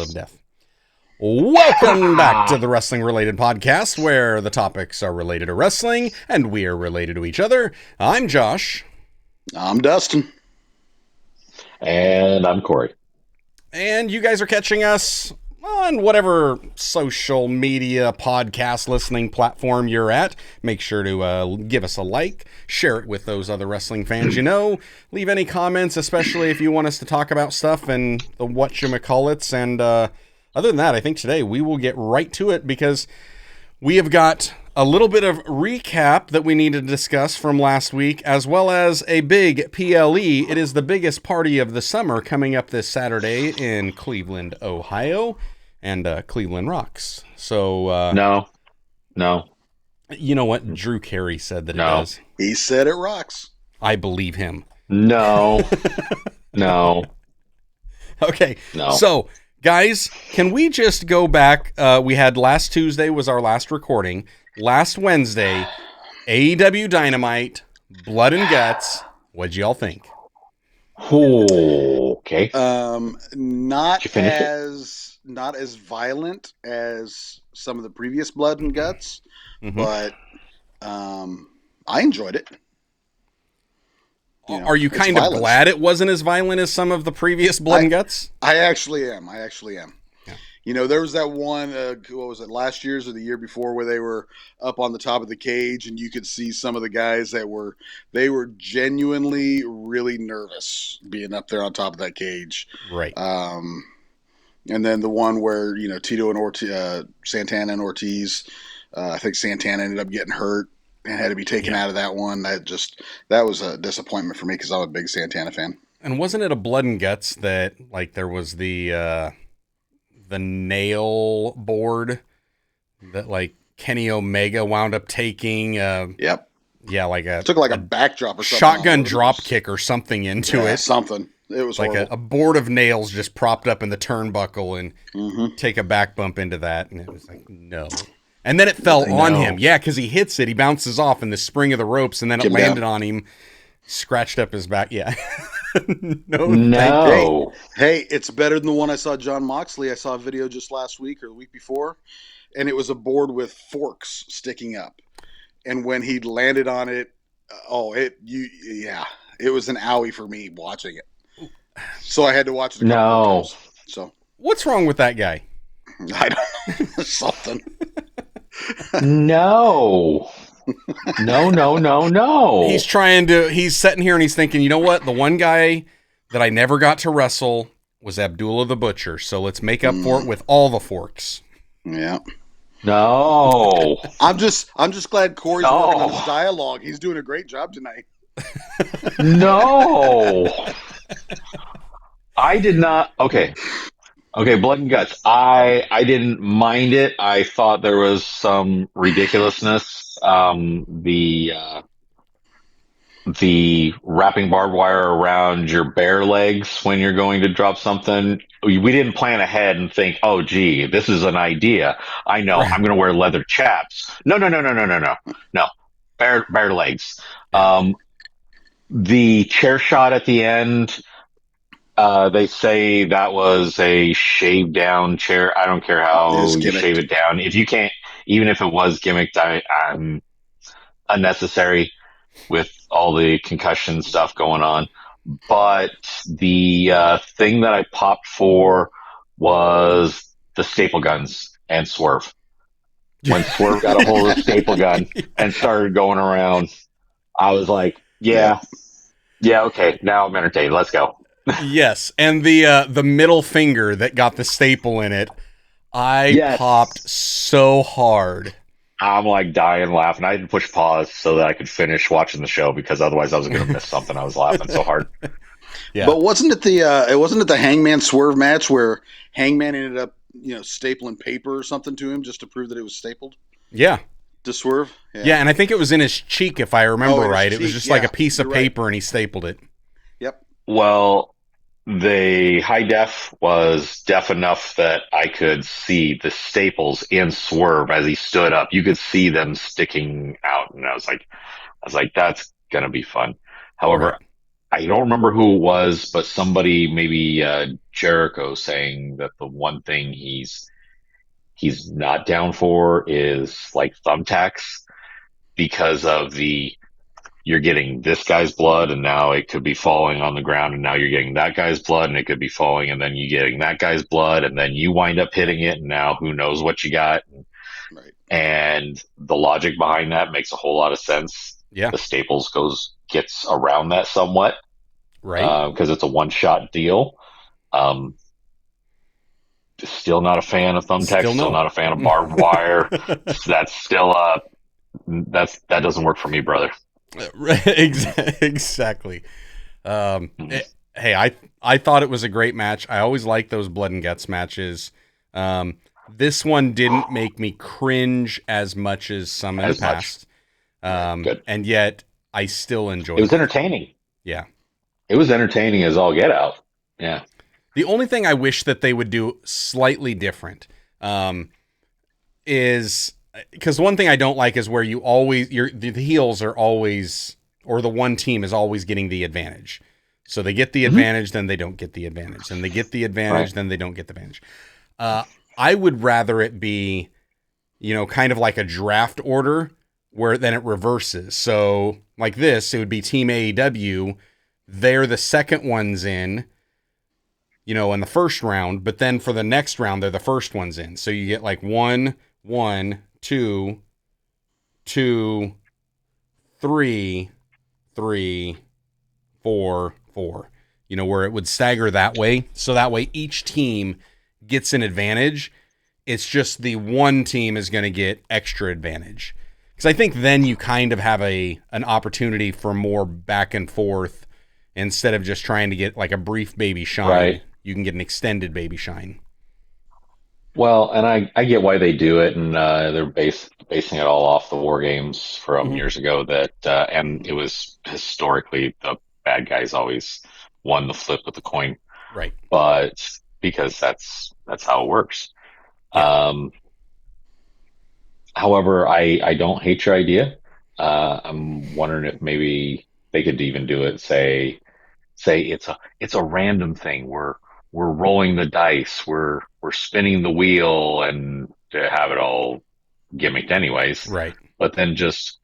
of death. Welcome back to the Wrestling Related Podcast, where the topics are related to wrestling, and we are related to each other. I'm Josh. I'm Dustin. And I'm Corey. And you guys are catching us on whatever social media podcast listening platform you're at. Make sure to give us a like, share it with those other wrestling fans you know. Leave any comments, especially if you want us to talk about stuff and the whatchamacallits. And other than that, I think today we will get right to it because we have got a little bit of recap that we need to discuss from last week, as well as a big PLE. It is the biggest party of the summer coming up this Saturday in Cleveland, Ohio, and Cleveland rocks. So No. You know what? Drew Carey said that it does. He said it rocks. I believe him. No. Okay. No. So, guys, can we just go back? We had last Tuesday was our last recording. Last Wednesday, AEW Dynamite, Blood and Guts. What'd y'all think? Okay. Not as violent as some of the previous Blood and Guts, but I enjoyed it. You know, are you kind of glad it wasn't as violent as some of the previous Blood and Guts? I actually am. Yeah. You know, there was that one, what was it, last year's or the year before, where they were up on the top of the cage and you could see some of the guys that were genuinely really nervous being up there on top of that cage. Right. And then the one where, you know, Tito and Santana and Ortiz, I think Santana ended up getting hurt and had to be taken out of that one. That was a disappointment for me because I'm a big Santana fan. And wasn't it a Blood and Guts that, like, there was the nail board that, like, Kenny Omega wound up taking? Yep. Yeah, like took like a backdrop or something. Shotgun drop kick or something into it. Something. It was like a board of nails just propped up in the turnbuckle and take a back bump into that. And it was like, no. And then it fell on him. Yeah, because he hits it. He bounces off in the spring of the ropes, and then it landed on him, scratched up his back. Yeah. No. Hey, it's better than the one I saw John Moxley. I saw a video just last week or the week before, and it was a board with forks sticking up. And when he landed on it, it was an owie for me watching it. So I had to watch it a couple more times. So what's wrong with that guy? I don't know. Something. No. He's sitting here and he's thinking, you know what? The one guy that I never got to wrestle was Abdullah the Butcher. So let's make up for it with all the forks. Yeah. No. I'm just glad Corey's working on his dialogue. He's doing a great job tonight. No. I did not. Okay, Blood and Guts. I didn't mind it. I thought there was some ridiculousness. The wrapping barbed wire around your bare legs when you're going to drop something. We didn't plan ahead and think, oh, gee, this is an idea. I know, I'm going to wear leather chaps. No. Bare legs. The chair shot at the end, they say that was a shaved down chair. I don't care how you shave it down. If you can't, even if it was gimmicked, I'm unnecessary with all the concussion stuff going on. But the thing that I popped for was the staple guns and Swerve. When Swerve got a hold of the staple gun and started going around, I was like, yeah, okay, now I'm entertained. Let's go. Yes, and the middle finger that got the staple in it, I popped so hard. I'm like dying laughing. I had to push pause so that I could finish watching the show because otherwise I was going to miss something. I was laughing so hard. Yeah. But wasn't it the Hangman Swerve match where Hangman ended up, stapling paper or something to him just to prove that it was stapled? Yeah. To Swerve? Yeah, and I think it was in his cheek if I remember right. It was just like a piece of paper and he stapled it. Yep. Well, the high def was deaf enough that I could see the staples in Swerve as he stood up. You could see them sticking out, and I was like, that's gonna be fun. However, I don't remember who it was, but somebody, maybe Jericho, saying that the one thing he's not down for is like thumbtacks, because of you're getting this guy's blood and now it could be falling on the ground, and now you're getting that guy's blood and it could be falling, and then you getting that guy's blood and then you wind up hitting it, and now who knows what you got. Right. And the logic behind that makes a whole lot of sense. Yeah. The Staples gets around that somewhat, Right. because it's a one-shot deal. Still not a fan of thumbtacks. Still not a fan of barbed wire. That's still that doesn't work for me, brother. Exactly. Hey, I thought it was a great match. I always like those blood and guts matches. This one didn't make me cringe as much as some in the past. Good. And yet I still enjoyed it. It was entertaining. Yeah. It was entertaining as all get out. Yeah. The only thing I wish that they would do slightly different is, because one thing I don't like is where the heels are always, or the one team is always getting the advantage. So they get the advantage, then they don't get the advantage. And they get the advantage, then they don't get the advantage. I would rather it be, kind of like a draft order where then it reverses. So like this, it would be Team AEW. They're the second ones in, in the first round, but then for the next round, they're the first ones in. So you get like 1, 1, 2, 2, 3, 3, 4, 4, where it would stagger that way. So that way each team gets an advantage. It's just the one team is going to get extra advantage. Because I think then you kind of have an opportunity for more back and forth instead of just trying to get like a brief baby shine. Right. You can get an extended baby shine. Well, and I get why they do it, and they're basing it all off the War Games from years ago. And it was historically the bad guys always won the flip with the coin, right? But because that's how it works. Yeah. However, I don't hate your idea. I'm wondering if maybe they could even do it. Say it's a random thing. We're rolling the dice. We're spinning the wheel, and to have it all gimmicked anyways. Right. But then just,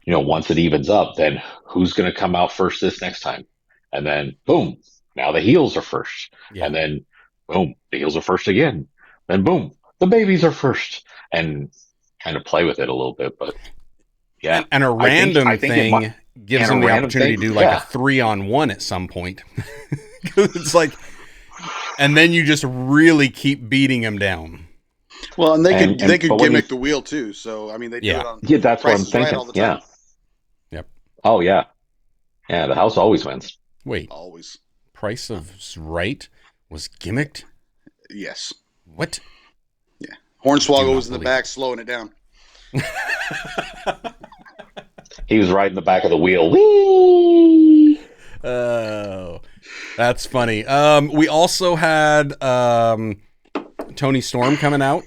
once it evens up, then who's going to come out first this next time? And then boom, now the heels are first. Yeah. And then boom, the heels are first again. Then boom, the babies are first, and kind of play with it a little bit. But yeah. And a random thing gives them the opportunity to do like a 3-on-1 at some point. It's like, and then you just really keep beating them down. Well, and they could gimmick the wheel too. So I mean, they do it on that's what I'm thinking. All the time. Yep. Oh yeah. Yeah, the house always wins. Wait. Always. Price of Right was gimmicked? Yes. What? Yeah. Hornswoggle was in the back slowing it down. He was right in the back of the wheel. Whee! Oh, that's funny. We also had Toni Storm coming out.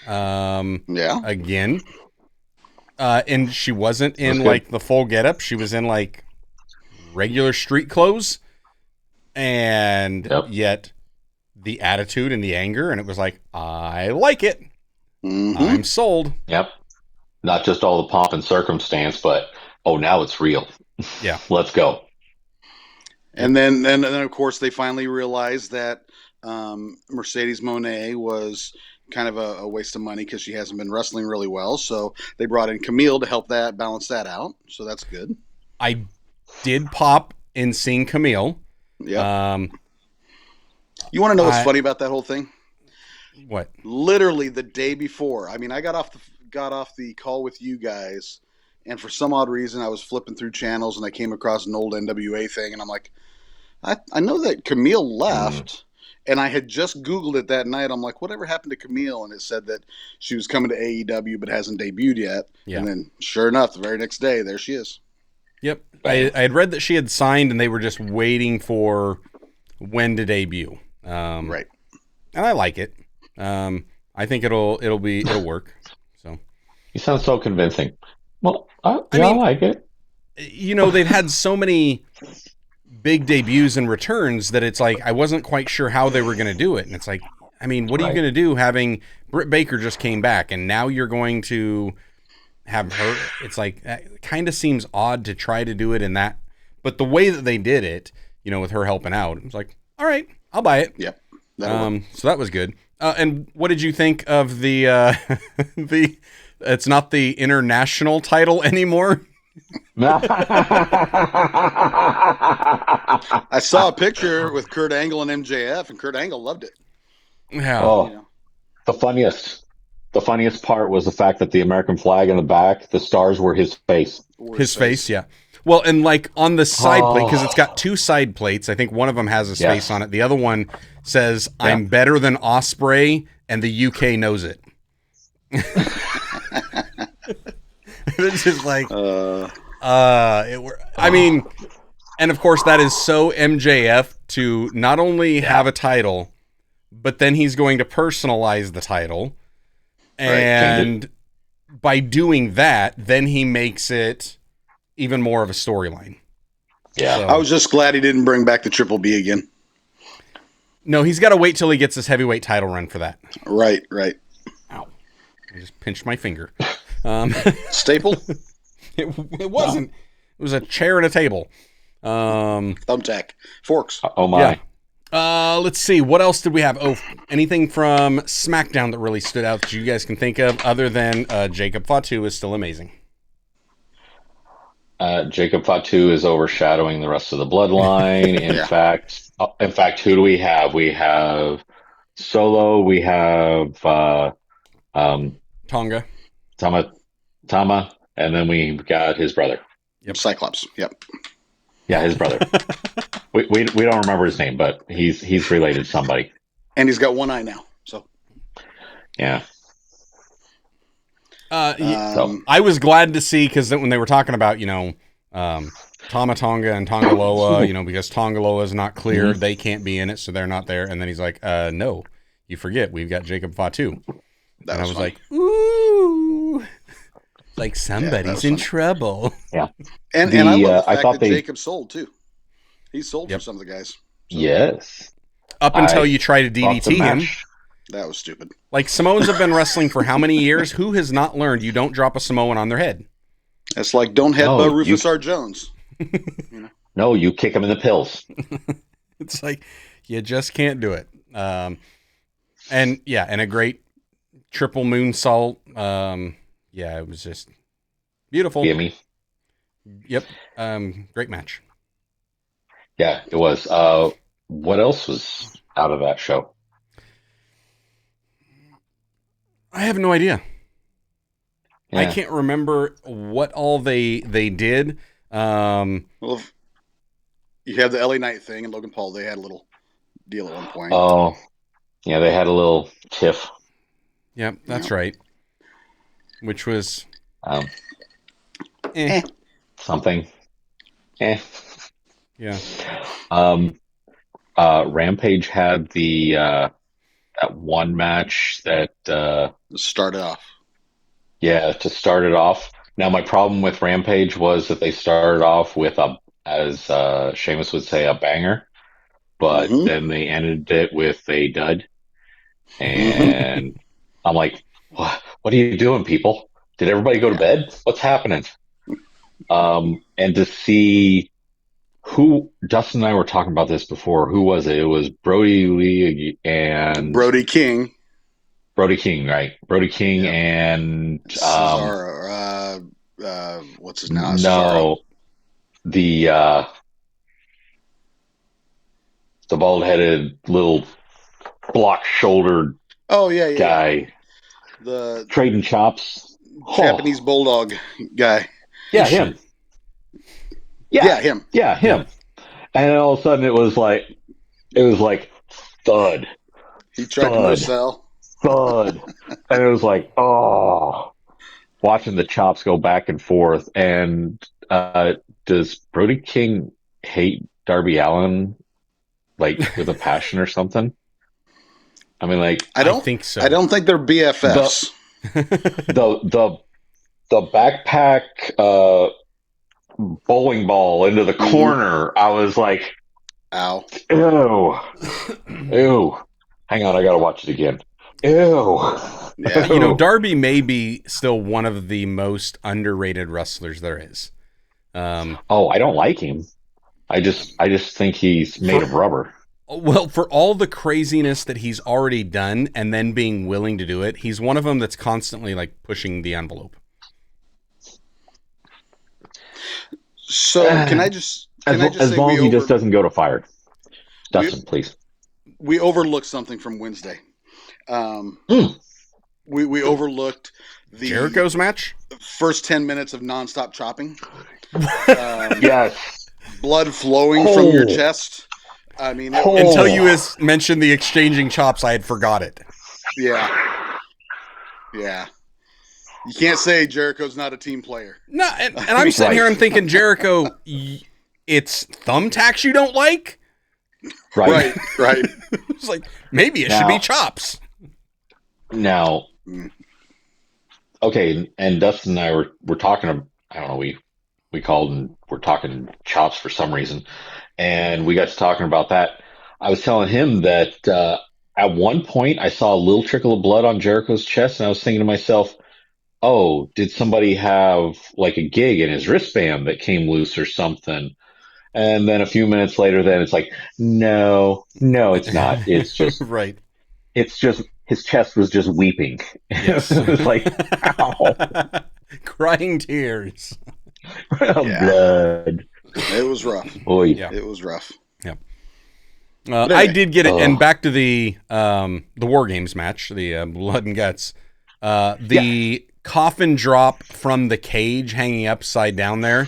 Again. And she wasn't in like the full getup. She was in like regular street clothes. And yet the attitude and the anger, and it was like, I like it. Mm-hmm. I'm sold. Yep. Not just all the pomp and circumstance, but now it's real. Yeah. Let's go. And then of course they finally realized that Mercedes Moné was kind of a waste of money because she hasn't been wrestling really well. So they brought in Camille to help balance that out. So that's good. I did pop in seeing Camille. Yeah. You want to know what's funny about that whole thing? What? Literally the day before. I mean, I got off the call with you guys, and for some odd reason, I was flipping through channels and I came across an old NWA thing, and I'm like, I know that Camille left, and I had just Googled it that night. I'm like, whatever happened to Camille? And it said that she was coming to AEW but hasn't debuted yet. Yeah. And then, sure enough, the very next day, there she is. Yep. I had read that she had signed, and they were just waiting for when to debut. Right. And I like it. I think it'll work. So. You sound so convincing. Well, I like it. They've had so many big debuts and returns that it's like I wasn't quite sure how they were going to do it. And it's like, I mean, what are you going to do having Britt Baker just came back and now you're going to have her? It's like, it kind of seems odd to try to do it in that. But the way that they did it, you know, with her helping out, it was like, all right, I'll buy it. Yep. So that was good. And what did you think of the it's not the international title anymore? I saw a picture with Kurt Angle and MJF, and Kurt Angle loved it. Yeah. Oh, the funniest part was the fact that the American flag in the back, the stars were his face. His face, yeah. Well, and like on the side plate, because it's got two side plates. I think one of them has his face on it. The other one says, "I'm better than Osprey," and the UK knows it. It's just like, I mean, and of course that is so MJF to not only have a title, but then he's going to personalize the title. And by doing that, then he makes it even more of a storyline. Yeah. So, I was just glad he didn't bring back the Triple B again. No, he's got to wait till he gets his heavyweight title run for that. Right. Ow. I just pinched my finger. Staple? It wasn't. It was a chair and a table. Thumbtack. Forks. Oh, my. Yeah. Let's see. What else did we have? Oh, anything from SmackDown that really stood out that you guys can think of other than Jacob Fatu is still amazing? Jacob Fatu is overshadowing the rest of the bloodline. In fact, who do we have? We have Solo. We have Tonga. Tama, and then we've got his brother. Yep. Cyclops. Yep. Yeah, his brother. we don't remember his name, but he's related to somebody. And he's got one eye now. So yeah. I was glad to see, because when they were talking about, Tama Tonga and Tongaloa, because Tongaloa is not clear, they can't be in it, so they're not there. And then he's like, no, you forget, we've got Jacob Fatu. And I was funny. like, ooh, like somebody's in trouble. Yeah. And I love the fact that Jacob sold too. He sold for some of the guys. So. Yes. Up until you try to DDT him. That was stupid. Like, Samoans have been wrestling for how many years? Who has not learned you don't drop a Samoan on their head? It's like, don't headbutt Rufus R. Jones. No, you kick him in the pills. It's like, you just can't do it. And a great triple moonsault. It was just beautiful. Gimme. Yep. Great match. Yeah, it was. What else was out of that show? I have no idea. Yeah. I can't remember what all they did. Well, you have the LA Knight thing and Logan Paul. They had a little deal at one point. Oh, yeah, they had a little tiff. Yep, that's right. Which was something. Yeah. Rampage had that one match that started off. Yeah, to start it off. Now, my problem with Rampage was that they started off with as Sheamus would say, a banger, but then they ended it with a dud. And I'm like, what are you doing, people? Did everybody go to bed? What's happening? And to see Dustin and I were talking about this before. Who was it? It was Brody Lee and Brody King. Brody King, right? Brody King and Cesaro. What's his name? No, the bald-headed little block-shouldered guy. The trading chops. Japanese bulldog guy. Yeah, him. Yeah, him. Yeah, him. And then all of a sudden it was like thud. He tried to Marcel. Thud. And it was like, watching the chops go back and forth. And does Brody King hate Darby Allin with a passion or something? I mean, I don't think so. I don't think they're BFFs. The backpack bowling ball into the corner. I was like, ow. Ew. Ew. Hang on, I gotta watch it again. Ew. Yeah. You know, Darby may be still one of the most underrated wrestlers there is. I don't like him. I just think he's made of rubber. Well, for all the craziness that he's already done and then being willing to do it, he's one of them that's constantly like pushing the envelope. So can I just as long as he just doesn't go to fired. Dustin, please. We overlooked something from Wednesday. We overlooked the Jericho's match? First 10 minutes of nonstop chopping. Yes. Blood flowing from your chest. I mean, until you mentioned the exchanging chops, I had forgot it. Yeah. You can't say Jericho's not a team player. No, and I'm sitting here, I'm thinking, Jericho, it's thumbtacks you don't like? Right. It's like, maybe it should be chops. Now, okay, and Dustin and I were talking, I don't know, we called and we're talking chops for some reason, and we got to talking about that. I was telling him that at one point I saw a little trickle of blood on Jericho's chest, and I was thinking to myself, oh, did somebody have like a gig in his wristband that came loose or something? And then a few minutes later, then it's like, no, it's not. It's just right. It's just his chest was just weeping. Yes. It was like, ow. Crying tears. Blood. It was rough. Boy. Yeah. It was rough. Yep. Anyway. I did get it, and back to the War Games match, the Blood and Guts. The coffin drop from the cage hanging upside down there.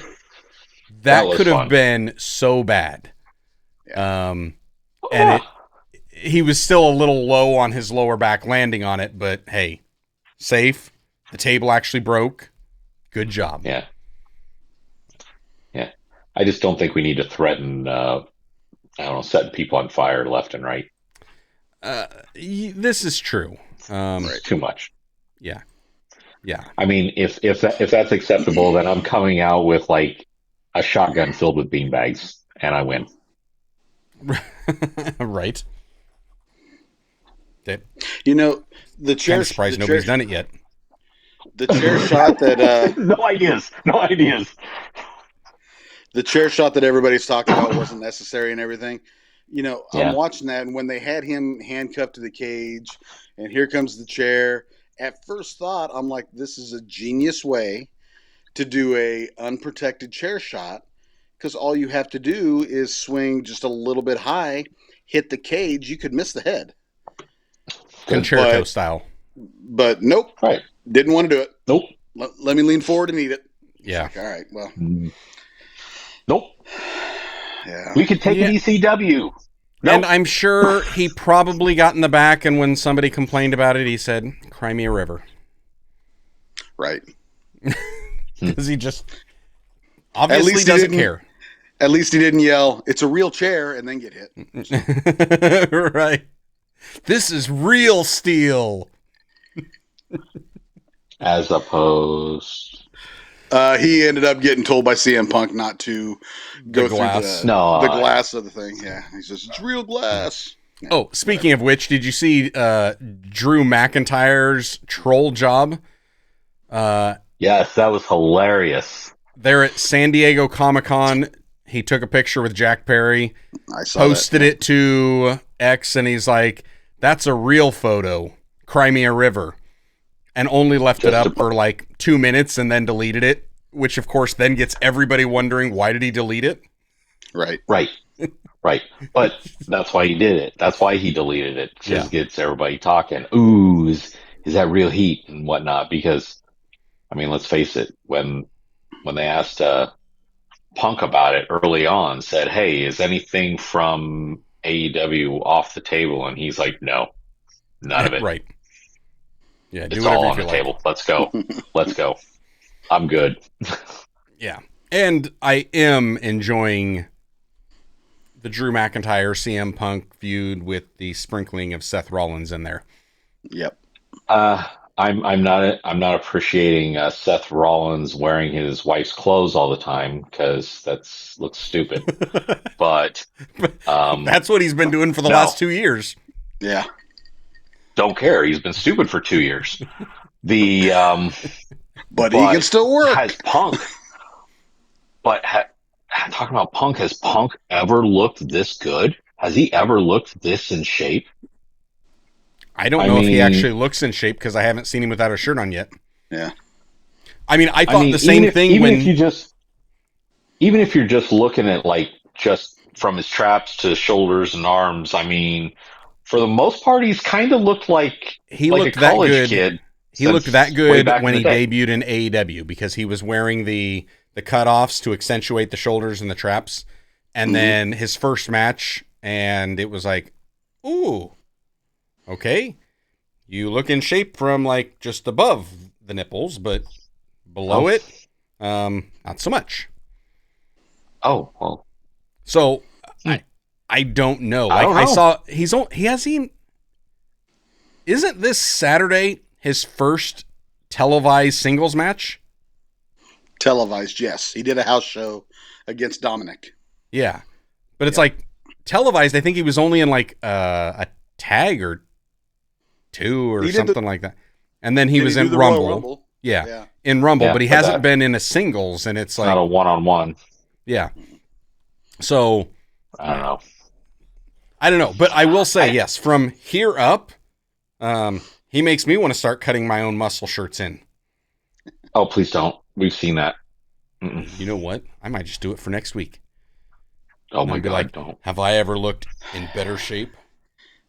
That could have been so bad. And he was still a little low on his lower back landing on it, but hey, safe. The table actually broke. Good job. Yeah. I just don't think we need to threaten, setting people on fire left and right. This is true. Too much. Yeah. I mean, if that's acceptable, then I'm coming out with like a shotgun filled with beanbags, and I win. Right. Okay. You know, the chair. I'm surprised nobody's done it yet. The chair shot that. No ideas. The chair shot that everybody's talking about wasn't necessary and everything. You know, I'm watching that, and when they had him handcuffed to the cage, and here comes the chair. At first thought, I'm like, this is a genius way to do a unprotected chair shot, because all you have to do is swing just a little bit high, hit the cage, you could miss the head. Concerto style. But nope. Right. Didn't want to do it. Nope. Let me lean forward and eat it. Yeah. Like, all right, well. Nope. Yeah. We could take an ECW. Nope. And I'm sure he probably got in the back, and when somebody complained about it, he said, "Cry me a river." Right. Because he just obviously doesn't care. At least he didn't yell, "It's a real chair," and then get hit. Right. This is real steel. As opposed... he ended up getting told by CM Punk not to go through the glass of the thing. Yeah, he says it's real glass. Yeah, oh, speaking of which, did you see Drew McIntyre's troll job? Yes, that was hilarious. There at San Diego Comic-Con, he took a picture with Jack Perry, posted it to X, and he's like, "That's a real photo. Cry me a river." And only left it up for like 2 minutes and then deleted it, which of course then gets everybody wondering, why did he delete it? Right. But that's why he did it. That's why he deleted it. Just gets everybody talking. Ooh, is that real heat and whatnot? Because, I mean, let's face it, when they asked Punk about it early on, said, "Hey, is anything from AEW off the table?" And he's like, "No, none of it." Right. Yeah, it's all on the table. Let's go. Let's go. I'm good. Yeah. And I am enjoying the Drew McIntyre CM Punk feud with the sprinkling of Seth Rollins in there. Yep. I I'm not appreciating Seth Rollins wearing his wife's clothes all the time because looks stupid. But That's what he's been doing for the no, last 2 years. Yeah. don't care. He's been stupid for 2 years. The But he can still work. Has Punk? But talking about Punk, has Punk ever looked this good? Has he ever looked this in shape? I don't know if he actually looks in shape because I haven't seen him without a shirt on yet. Yeah. I mean, I thought the same thing even if you're just looking at like just from his traps to shoulders and arms, I mean, for the most part, he's kind of looked like looked a college that good. kid. He looked that good when he debuted in AEW because he was wearing the cutoffs to accentuate the shoulders and the traps. And then his first match, and it was like, ooh, okay. You look in shape from like just above the nipples, but below it, not so much. Oh, well. So I don't know. I saw isn't this Saturday his first televised singles match? Televised, yes. He did a house show against Dominic. Yeah. But it's like televised. I think he was only in like a tag or two or something like that. And then he was in Rumble. Yeah. In Rumble, but he hasn't been in a singles, and it's like not a one-on-one. Yeah. So I don't know, but I will say yes, from here up, he makes me want to start cutting my own muscle shirts in. Oh, please don't. We've seen that. You know what? I might just do it for next week. Oh my God! Don't. Have I ever looked in better shape?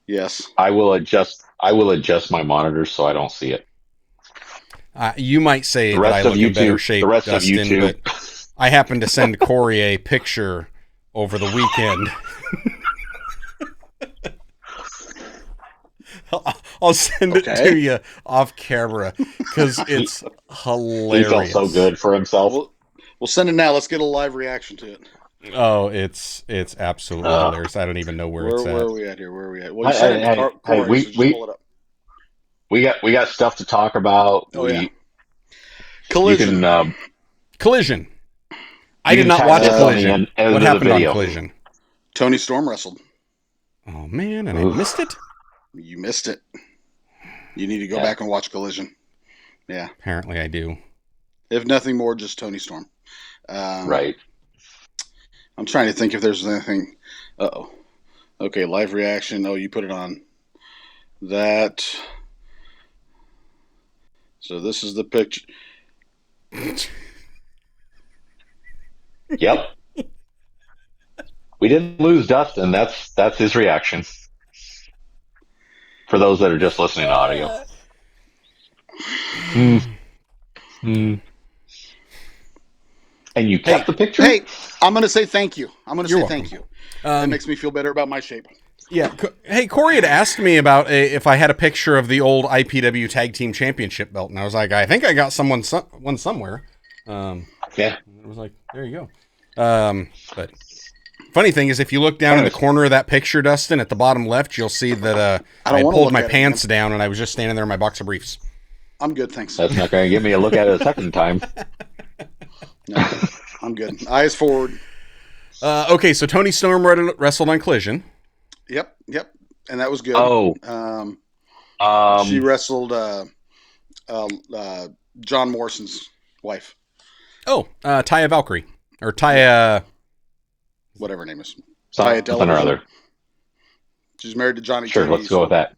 Yes. I will adjust my monitor so I don't see it. You might say that I look in better shape, the rest Dustin, of YouTube. But I happened to send Corey a picture over the weekend. I'll send it to you off camera because it's hilarious. He felt so good for himself. We'll send it now. Let's get a live reaction to it. Oh, it's absolutely hilarious. I don't even know where it's at. Where are we at here? Where are we at? Well, you sent it to Corey, so just pull it up. We got stuff to talk about. Collision. Collision. I did not watch Collision. What happened on Collision? Tony Storm wrestled. Oh man, and I missed it. You missed it. You need to go back and watch Collision. Yeah. Apparently I do. If nothing more, just Tony Storm. Right. I'm trying to think if there's anything. Uh-oh. Okay, live reaction. Oh, you put it on that. So this is the picture. Yep. We didn't lose Dustin. That's his reaction. For those that are just listening to audio. And you kept the picture? Hey, I'm going to say thank you. Thank you. That makes me feel better about my shape. Yeah. Hey, Corey had asked me about if I had a picture of the old IPW Tag Team Championship belt, and I was like, I think I got one somewhere. Yeah. I was like, there you go. But funny thing is, if you look down in the corner of that picture, Dustin, at the bottom left, you'll see that I pulled my pants down and I was just standing there in my boxer briefs. I'm good, thanks. That's not going to give me a look at it a second time. No, I'm good. Eyes forward. Okay, so Tony Storm wrestled on Collision. Yep, and that was good. Oh, she wrestled John Morrison's wife. Oh, Taya Valkyrie or Taya, whatever her name is. Taya something or other. She's married to Johnny. Sure, let's go with that.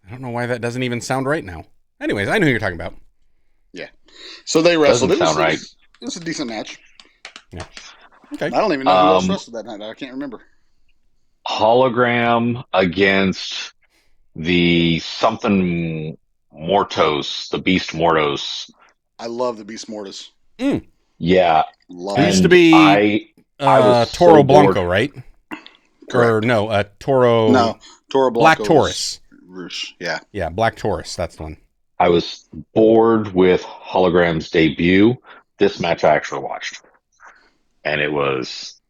I don't know why that doesn't even sound right now. Anyways, I know who you're talking about. Yeah. So they wrestled. Doesn't sound right. It was a decent match. Yeah. Okay. I don't even know who else wrestled that night. I can't remember. Hologram against the something Mortos, the Beast Mortos. I love the Beast Mortos. Yeah. Love it. Used to be Toro Blanco, right? Correct. Or no, Toro. No, Toro Blanco. Black Taurus. Yeah. Yeah, Black Taurus. That's the one. I was bored with Hologram's debut. This match I actually watched. And it was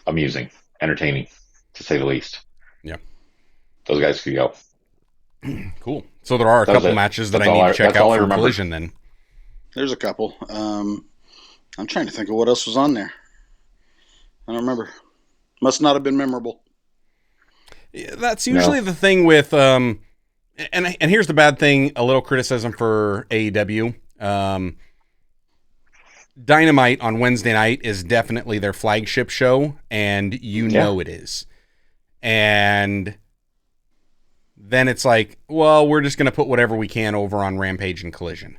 amusing, entertaining, to say the least. Yeah. those guys could go. Cool. So there are a couple matches that I need to check out from Collision then. There's a couple. I'm trying to think of what else was on there. I don't remember. Must not have been memorable. Yeah, that's usually the thing with and here's the bad thing, a little criticism for AEW. Dynamite on Wednesday night is definitely their flagship show, and you know it is. And then it's like, well, we're just going to put whatever we can over on Rampage and Collision.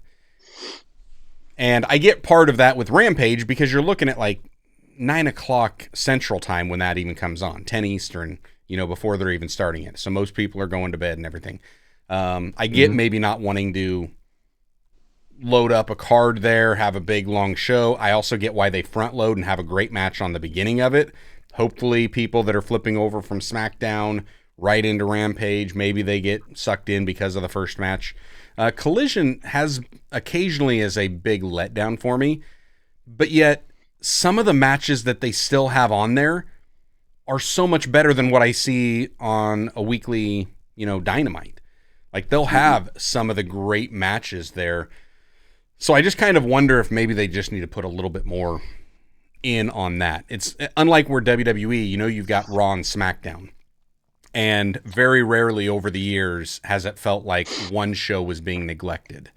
And I get part of that with Rampage because you're looking at like 9 o'clock Central Time when that even comes on, 10 Eastern, before they're even starting it. So most people are going to bed and everything. I get maybe not wanting to load up a card there, have a big long show. I also get why they front load and have a great match on the beginning of it. Hopefully people that are flipping over from SmackDown right into Rampage, maybe they get sucked in because of the first match. Collision has occasionally is a big letdown for me, but yet some of the matches that they still have on there are so much better than what I see on a weekly, Dynamite. Like they'll have some of the great matches there. So I just kind of wonder if maybe they just need to put a little bit more in on that. It's unlike where WWE, you've got Raw and SmackDown. And very rarely over the years has it felt like one show was being neglected.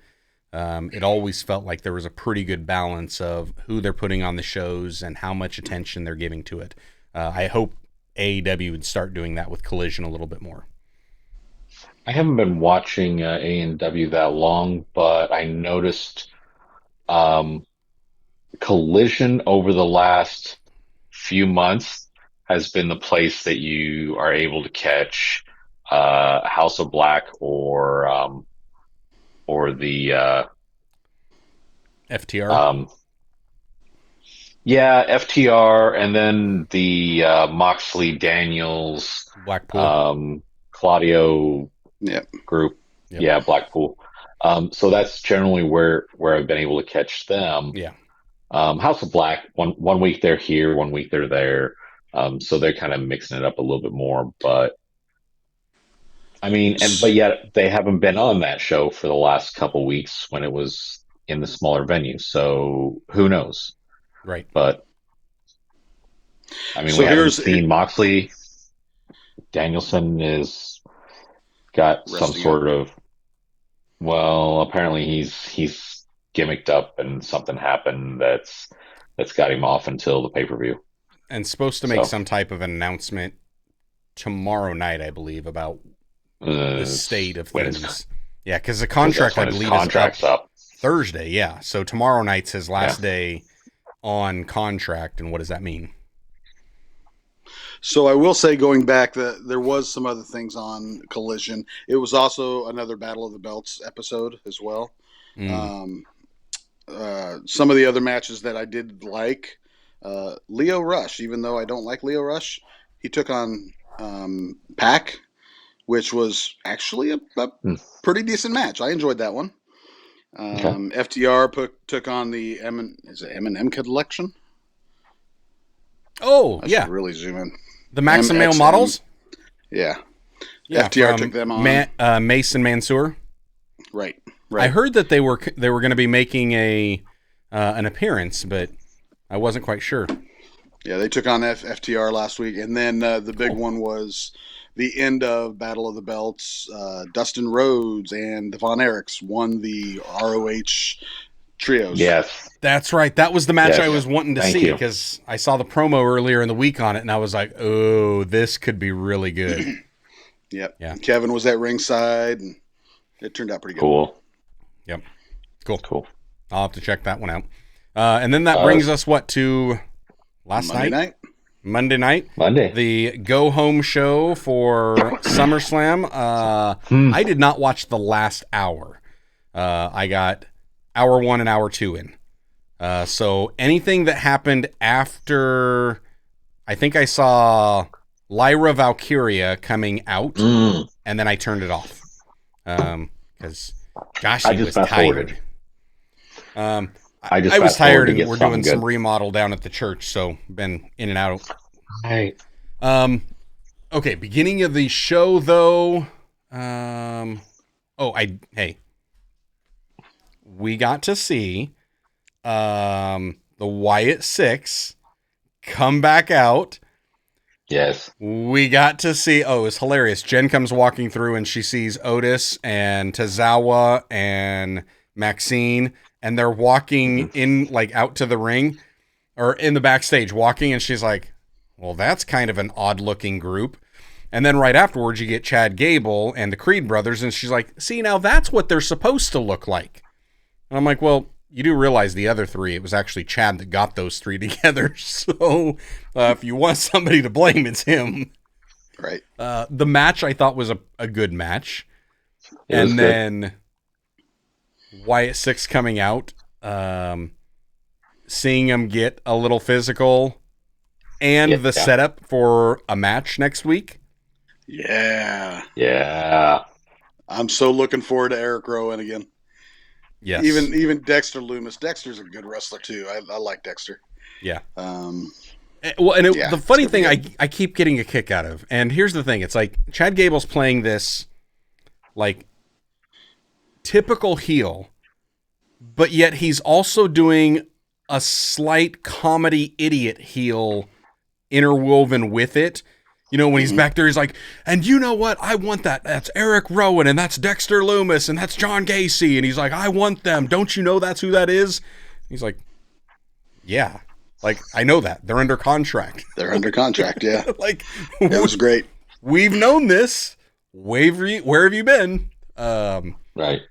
It always felt like there was a pretty good balance of who they're putting on the shows and how much attention they're giving to it. I hope AEW would start doing that with Collision a little bit more. I haven't been watching AEW that long, but I noticed Collision over the last few months has been the place that you are able to catch House of Black or the FTR. FTR, and then the Moxley Daniels Blackpool Claudio group. Yep. Yeah, Blackpool. So that's generally where I've been able to catch them. Yeah. House of Black, one week they're here, 1 week they're there. So they're kind of mixing it up a little bit more, but I mean, but yet they haven't been on that show for the last couple weeks when it was in the smaller venue. So who knows? Right. But I mean, we haven't seen Moxley. Danielson is got some sort of, apparently he's gimmicked up and something happened that's got him off until the pay-per-view. And supposed to make some type of an announcement tomorrow night, I believe, about the state of things. Yeah, because the contract, I believe, is up Thursday. Yeah, so tomorrow night's his last day on contract, and what does that mean? So I will say, going back, there was some other things on Collision. It was also another Battle of the Belts episode as well. Some of the other matches that I did like, Leo Rush, even though I don't like Leo Rush, he took on Pac, which was actually a pretty decent match. I enjoyed that one. FTR took on the M&M collection. Oh, I should really zoom in. The Maxim Male Models? Yeah. FTR took them on. Mason Mansoor. Right. I heard that they were going to be making an appearance, but I wasn't quite sure. Yeah, they took on FTR last week, and then the big one was the end of Battle of the Belts. Dustin Rhodes and the Von Erichs won the ROH trios. Yes. That's right. That was the match I was wanting to see because I saw the promo earlier in the week on it, and I was like, oh, this could be really good. Yep. Yeah. Kevin was at ringside, and it turned out pretty good. Cool. Yep. Cool. I'll have to check that one out. And then that brings us, to Monday night? Monday. The go-home show for SummerSlam. I did not watch the last hour. I got hour 1 and hour 2 in. So anything that happened after, I think I saw Lyra Valkyria coming out, and then I turned it off. Because Joshie was tired. I was tired, and we're doing some remodel down at the church, so been in and out. Right. Okay, beginning of the show though. We got to see the Wyatt Sick6 come back out. Yes. We got to see, it was hilarious. Jen comes walking through and she sees Otis and Tozawa and Maxine, and they're walking in, like, out to the ring, or in the backstage walking, and she's like, well, that's kind of an odd looking group. And then right afterwards, you get Chad Gable and the Creed brothers, and she's like, see, now that's what they're supposed to look like. And I'm like, well, you do realize the other three, it was actually Chad that got those three together. So if you want somebody to blame, it's him. Right. The match I thought was a good match. And then Wyatt Sick6 coming out, seeing him get a little physical, and the setup for a match next week. Yeah. Yeah. I'm so looking forward to Eric Rowan again. Yes. Even Dexter Lumis. Dexter's a good wrestler too. I like Dexter. Yeah. The the funny thing I keep getting a kick out of, and here's the thing, it's like Chad Gable's playing this like typical heel, but yet he's also doing a slight comedy idiot heel interwoven with it. You know, when he's back there, he's like, and you know what? I want that. That's Eric Rowan, and that's Dexter Lumis, and that's John Gacy. And he's like, I want them. Don't you know that's who that is? He's like, yeah. Like, I know that. They're under contract. They're under contract, yeah. Like, that was great. We've known this. Where have you been? Right.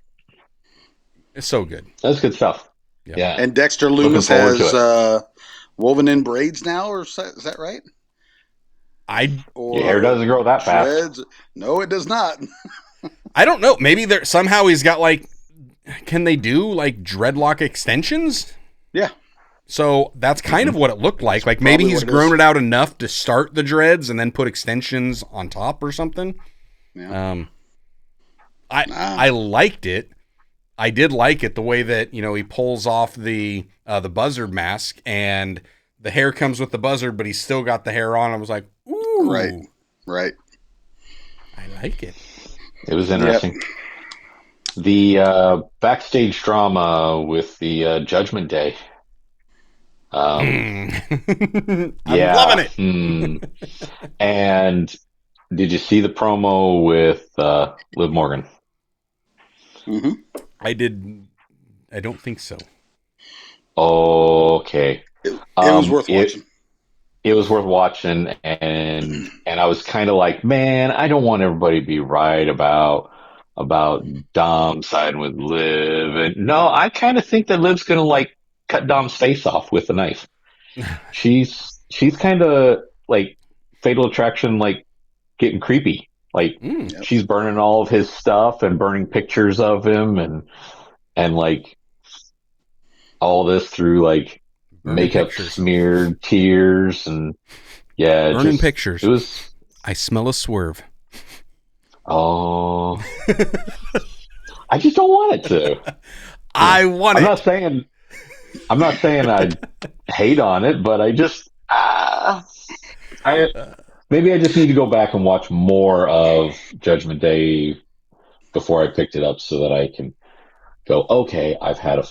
It's so good. That's good stuff. Yeah. And Dexter Lumis has woven in braids now, or is that right? Your hair doesn't grow that fast. Dreads. No, it does not. I don't know. Maybe somehow he's got like, can they do like dreadlock extensions? Yeah. So that's kind of what it looked like. Like maybe he's grown it out enough to start the dreads and then put extensions on top or something. Yeah. I liked it. I did like it the way that, you know, he pulls off the buzzard mask and the hair comes with the buzzard, but he's still got the hair on. I was like, ooh. Right. I like it. It was interesting. Yep. The backstage drama with the Judgment Day. I'm loving it. And did you see the promo with Liv Morgan? Mm-hmm. I did. I don't think so. Okay. It was worth watching. It was worth watching, and I was kind of like, man, I don't want everybody to be right about Dom siding with Liv. And no, I kind of think that Liv's gonna like cut Dom's face off with a knife. She's kind of like Fatal Attraction, like getting creepy. Like she's burning all of his stuff and burning pictures of him and like all this through like makeup smeared tears and burning pictures. It was. I smell a swerve. Oh, I just don't want it to. I'm not saying I hate on it, but I just maybe I just need to go back and watch more of Judgment Day before I picked it up so that I can go, okay, I've had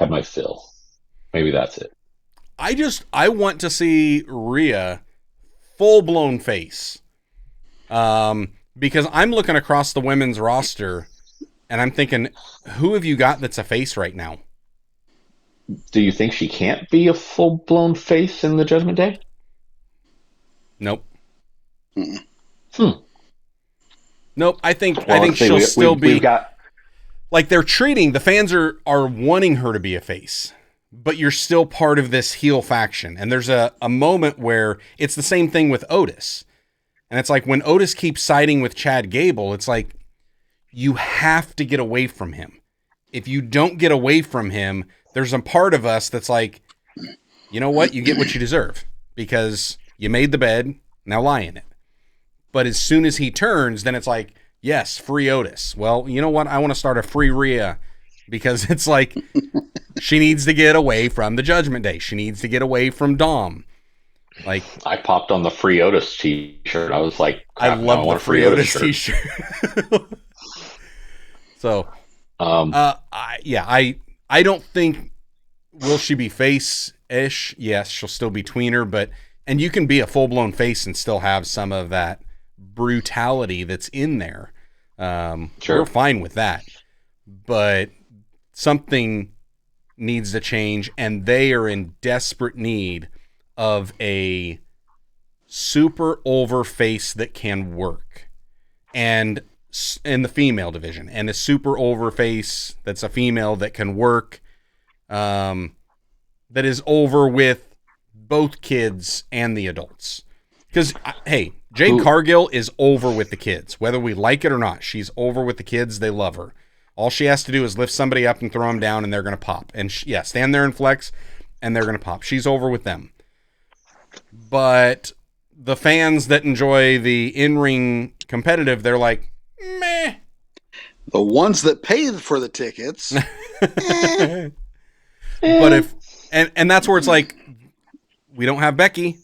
my fill. Maybe that's it. I want to see Rhea full-blown face. Because I'm looking across the women's roster and I'm thinking, who have you got that's a face right now? Do you think she can't be a full-blown face in the Judgment Day? Nope. Mm-mm. Nope. I think she'll still be. We've got, like the fans are wanting her to be a face, but you're still part of this heel faction. And there's a moment where it's the same thing with Otis. And it's like when Otis keeps siding with Chad Gable, it's like you have to get away from him. If you don't get away from him, there's a part of us that's like, you know what? You get what you deserve because you made the bed, now lie in it. But as soon as he turns, then it's like, yes, free Otis. Well, you know what? I want to start a free Rhea because it's like she needs to get away from the Judgment Day. She needs to get away from Dom. Like, I popped on the Free Otis t-shirt. I was like, I crap, now love the want a Free Otis shirt. t-shirt. So, Um, I don't think, will she be face-ish? Yes, she'll still be tweener, and you can be a full-blown face and still have some of that brutality that's in there. Sure. We're fine with that. But something needs to change, and they are in desperate need of a super over face that can work. And in the female division, and a super over face that's a female that can work, that is over with both kids and the adults. Because, hey, Jade Cargill is over with the kids. Whether we like it or not, she's over with the kids. They love her. All she has to do is lift somebody up and throw them down, and they're going to pop. And, stand there and flex, and they're going to pop. She's over with them. But the fans that enjoy the in-ring competitive, they're like, meh. The ones that paid for the tickets. But and that's where it's like, we don't have Becky.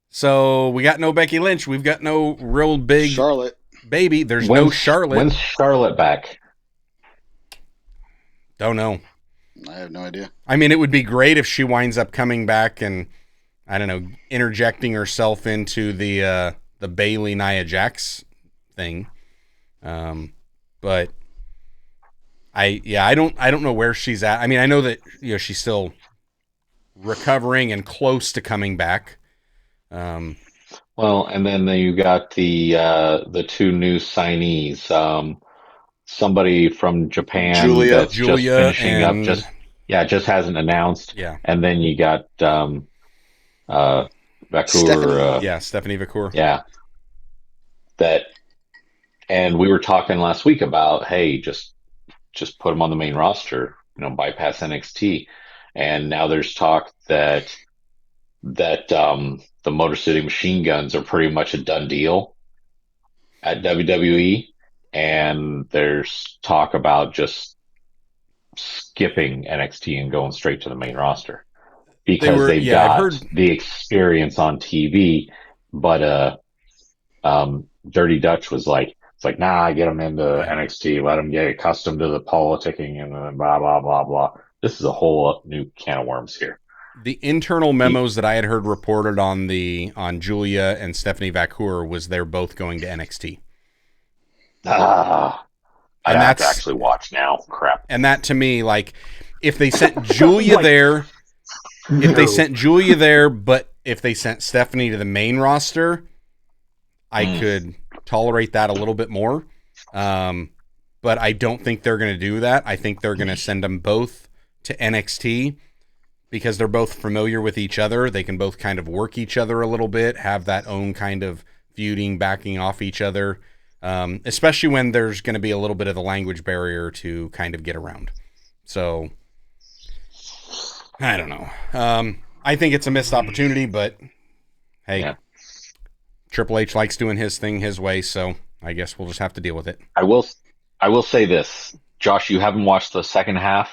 So we got no Becky Lynch. We've got no real big Charlotte baby. There's no Charlotte. When's Charlotte back? Don't know. I have no idea. I mean, it would be great if she winds up coming back and, I don't know, interjecting herself into the Bayley Nia Jax thing. But I don't know where she's at. I mean, I know that, she's still recovering and close to coming back. Well, and then you got the two new signees. Somebody from Japan that's just finishing up. Just hasn't announced. Yeah. And then you got Vakur. Stephanie Vakur. Yeah. And we were talking last week about, hey, just put them on the main roster, bypass NXT. And now there's talk that the Motor City Machine Guns are pretty much a done deal at WWE. And there's talk about just skipping NXT and going straight to the main roster because they've got the experience on TV. But Dirty Dutch was like, it's like, nah, get them into NXT, let them get accustomed to the politicking and blah, blah, blah, blah. This is a whole new can of worms here. The internal memos that I had heard reported on Julia and Stephanie Vakur was they're both going to NXT. I have to actually watch now. Crap. And that to me, like, if they sent Julia there, but if they sent Stephanie to the main roster, I could tolerate that a little bit more. But I don't think they're going to do that. I think they're going to send them both to NXT because they're both familiar with each other. They can both kind of work each other a little bit, have that own kind of feuding, backing off each other. Especially when there's going to be a little bit of the language barrier to kind of get around. So, I don't know. I think it's a missed opportunity, but hey, Triple H likes doing his thing his way, so I guess we'll just have to deal with it. I will say this. Josh, you haven't watched the second half?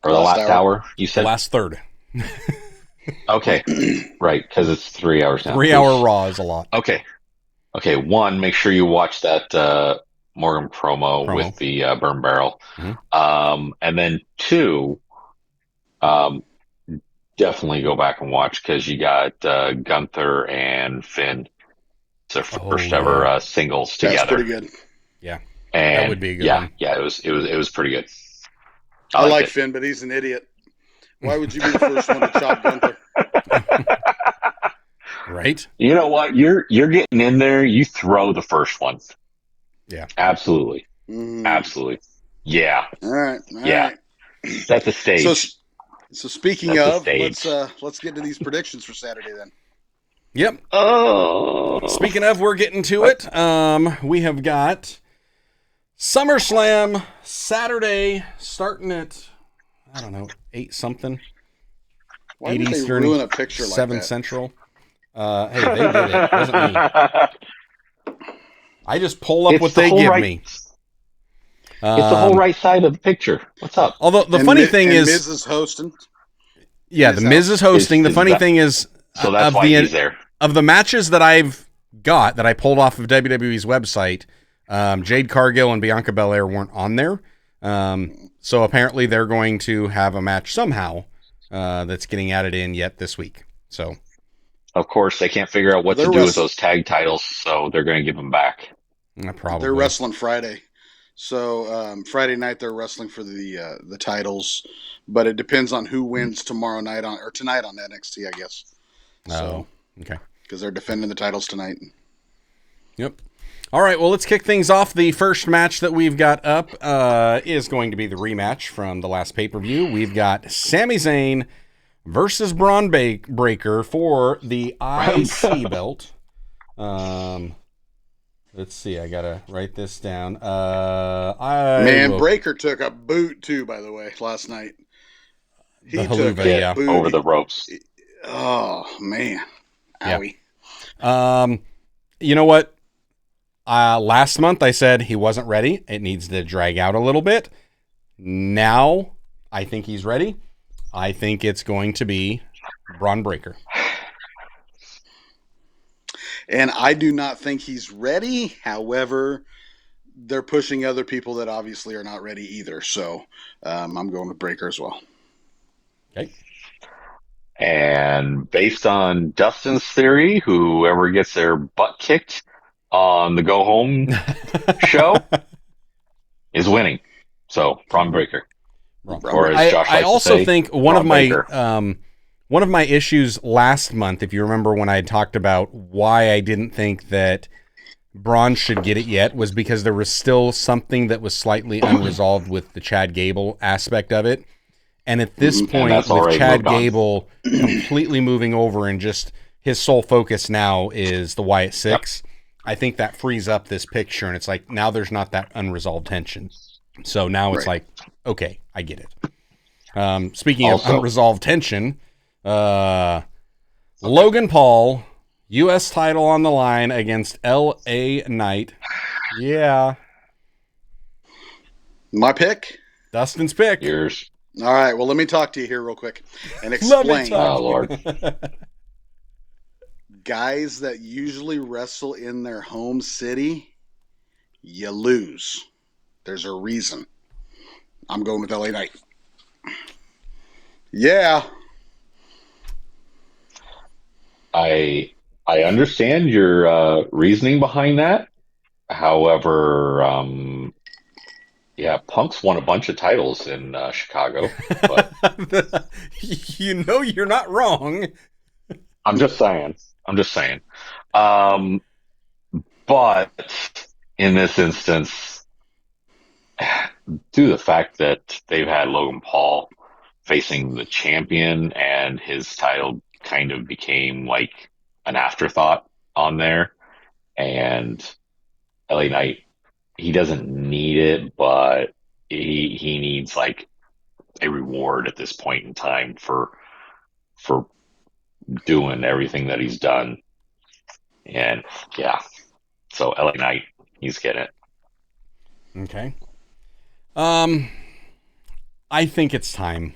Or the last hour, you said? The last third. Okay. Right, because it's 3 hours now. 3 hour Raw is a lot. Okay, one, make sure you watch that Morgan promo with the burn barrel. Mm-hmm. And then two, definitely go back and watch because you got Gunther and Finn. It's their first ever singles together. That's pretty good. Yeah, and that would be a good one. Yeah, it was pretty good. I like Finn, but he's an idiot. Why would you be the first one to chop Gunther? Right? You know what? You're getting in there. You throw the first one. Yeah. Absolutely. Absolutely. Yeah. All right. Set the stage. So speaking of, let's get to these predictions for Saturday then. Yep. Oh. Speaking of, we're getting to it. We have got SummerSlam Saturday starting at, I don't know, 8 something. Why 8 did they Eastern, ruin a picture like 7 that? Central. Hey, they did it. It wasn't me. I just pull up what they give me. It's the whole right side of the picture. What's up? Although the funny thing is, Miz is hosting. yeah, the Miz is hosting. The funny thing is, So that's why he's there. Of the matches that I've got that I pulled off of WWE's website, Jade Cargill and Bianca Belair weren't on there. So apparently they're going to have a match somehow that's getting added in yet this week. So, of course, they can't figure out what to do with those tag titles, so they're going to give them back. Probably. They're wrestling Friday. So Friday night they're wrestling for the titles, but it depends on who wins tonight on NXT, I guess. So, okay. Because they're defending the titles tonight. Yep. All right, well, let's kick things off. The first match that we've got up is going to be the rematch from the last pay-per-view. We've got Sami Zayn versus Braun Breaker for the IC belt. Let's see, I got to write this down. Breaker took a boot, too, by the way, last night. He took a boot. Over the ropes. Oh, man. Owie. Yeah. You know what? Last month I said he wasn't ready. It needs to drag out a little bit. Now I think he's ready. I think it's going to be Braun Breaker. And I do not think he's ready. However, they're pushing other people that obviously are not ready either. So I'm going with Breaker as well. Okay. And based on Dustin's theory, whoever gets their butt kicked on the Go Home show is winning. So, Braun Breaker. Or as Josh I also think one of my issues last month, if you remember when I had talked about why I didn't think that Braun should get it yet, was because there was still something that was slightly unresolved with the Chad Gable aspect of it. And at this point, with Chad Gable completely moving over and just his sole focus now is the Wyatt Six, I think that frees up this picture. And it's like, now there's not that unresolved tension. So now it's like, okay, I get it. Speaking of unresolved tension, Logan Paul, U.S. title on the line against L.A. Knight. Yeah. My pick? Dustin's pick. Yours. All right, well, let me talk to you here real quick and explain. Oh, Lord. Guys that usually wrestle in their home city, you lose. There's a reason. I'm going with LA Knight. Yeah. I understand your reasoning behind that. However, Punk's won a bunch of titles in Chicago. But you know you're not wrong. I'm just saying. But in this instance, due to the fact that they've had Logan Paul facing the champion and his title kind of became like an afterthought on there, and LA Knight, he doesn't need it, but he needs like a reward at this point in time for doing everything that he's done. And so LA Knight, he's getting it. Okay. I think it's time.